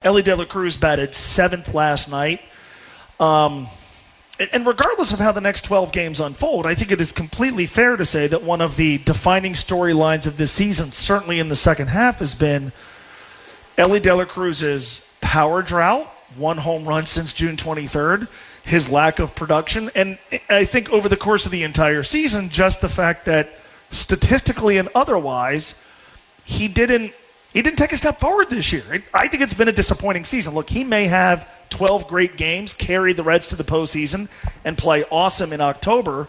Elly De La Cruz batted 7th last night. And regardless of how the next 12 games unfold, I think it is completely fair to say that one of the defining storylines of this season, certainly in the second half, has been Elly De La Cruz's power drought, 1 home run since June 23rd, his lack of production, and I think over the course of the entire season, just the fact that statistically and otherwise, he didn't take a step forward this year. I think it's been a disappointing season. Look, he may have 12 great games, carry the Reds to the postseason, and play awesome in October.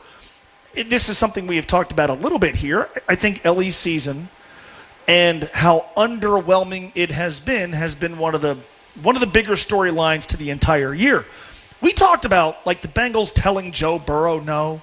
This is something we have talked about a little bit here. I think Elly's season and how underwhelming it has been one of the bigger storylines to the entire year. We talked about like the Bengals telling Joe Burrow no,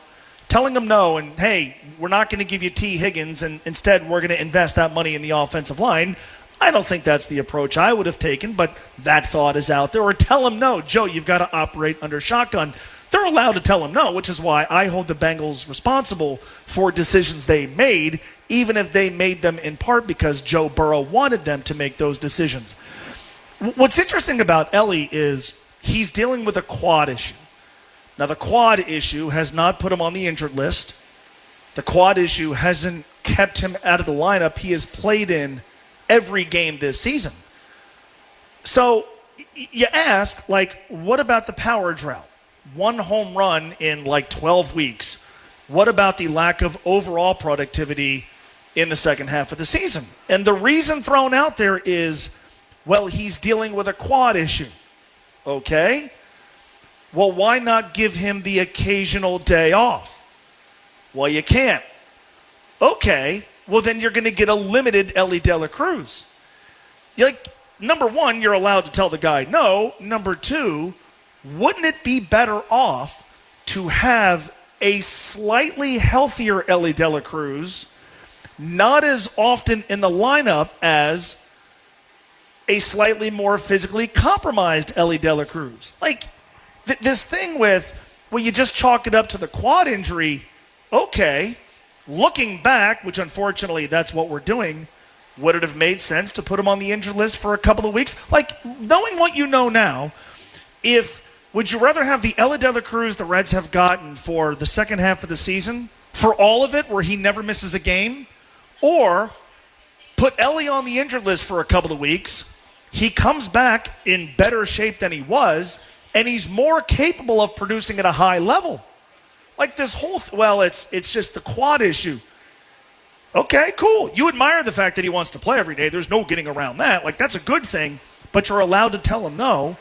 telling him no, and hey, we're not going to give you T. Higgins, and instead we're going to invest that money in the offensive line. I don't think that's the approach I would have taken, but that thought is out there. Or tell him no, Joe, you've got to operate under shotgun. They're allowed to tell him no, which is why I hold the Bengals responsible for decisions they made, even if they made them in part because Joe Burrow wanted them to make those decisions. What's interesting about Elly is he's dealing with a quad issue. Now, the quad issue has not put him on the injured list. The quad issue hasn't kept him out of the lineup. He has played in every game this season. So you ask, like, what about the power drought? 1 home run in like 12 weeks. What about the lack of overall productivity in the second half of the season? And the reason thrown out there is, well, he's dealing with a quad issue. Okay. Well, why not give him the occasional day off? Well, you can't. Okay. Well, then you're going to get a limited Elly De La Cruz. Number one, you're allowed to tell the guy no. Number two, wouldn't it be better off to have a slightly healthier Elly De La Cruz, not as often in the lineup as a slightly more physically compromised Elly De La Cruz? This thing with, well, you just chalk it up to the quad injury. Okay, looking back, which unfortunately that's what we're doing, would it have made sense to put him on the injured list for a couple of weeks? Knowing what you know now, would you rather have the Elly De La Cruz the Reds have gotten for the second half of the season, for all of it where he never misses a game, or put Elly on the injured list for a couple of weeks, he comes back in better shape than he was, and he's more capable of producing at a high level? This whole, it's just the quad issue. Okay, cool. You admire the fact that he wants to play every day. There's no getting around that. That's a good thing, but you're allowed to tell him no.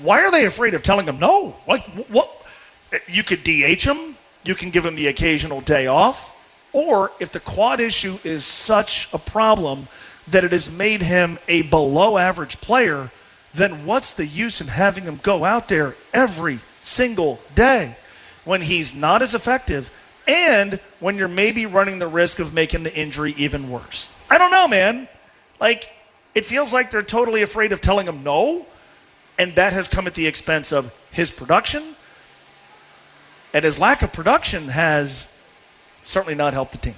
Why are they afraid of telling him no? What? You could DH him. You can give him the occasional day off. Or if the quad issue is such a problem that it has made him a below-average player, then what's the use in having him go out there every single day when he's not as effective and when you're maybe running the risk of making the injury even worse? I don't know, man. It feels like they're totally afraid of telling him no, and that has come at the expense of his production, and his lack of production has certainly not helped the team.